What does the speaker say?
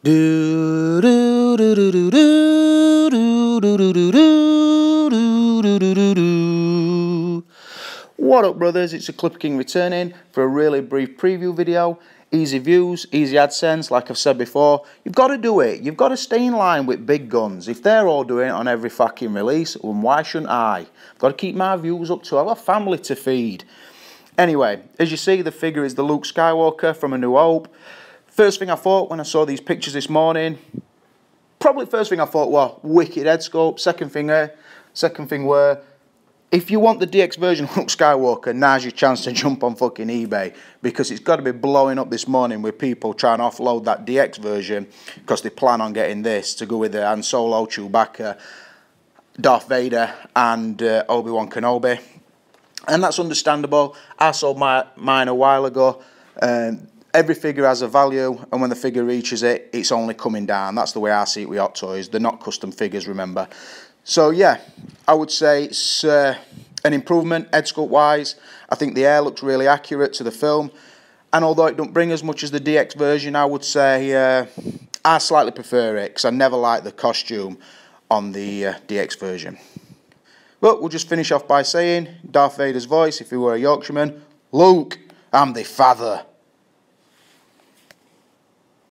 Do do do do do do do do do do do do do do. What up, brothers? It's the Clipper King returning for a really brief preview video. Easy views, easy AdSense, like I've said before. You've got to do it. You've got to stay in line with big guns. If they're all doing it on every fucking release, then why shouldn't I? I've got to keep my views up too. I've got a family to feed. Anyway, as you see, the figure is the Luke Skywalker from A New Hope. First thing I thought when I saw these pictures this morning, probably first thing I thought, well, wicked head sculpt. Second thing were, if you want the DX version of Luke Skywalker, now's your chance to jump on fucking eBay, because it's got to be blowing up this morning with people trying to offload that DX version because they plan on getting this to go with the Han Solo, Chewbacca, Darth Vader and Obi-Wan Kenobi. And that's understandable. I sold mine a while ago. Every figure has a value, and when the figure reaches it, it's only coming down. That's the way I see it with Hot Toys. They're not custom figures, remember. So yeah, I would say it's an improvement, head sculpt wise. I think the hair looks really accurate to the film. And although it don't bring as much as the DX version, I would say I slightly prefer it, because I never liked the costume on the DX version. But we'll just finish off by saying, Darth Vader's voice, if he were a Yorkshireman, Luke, I'm the father.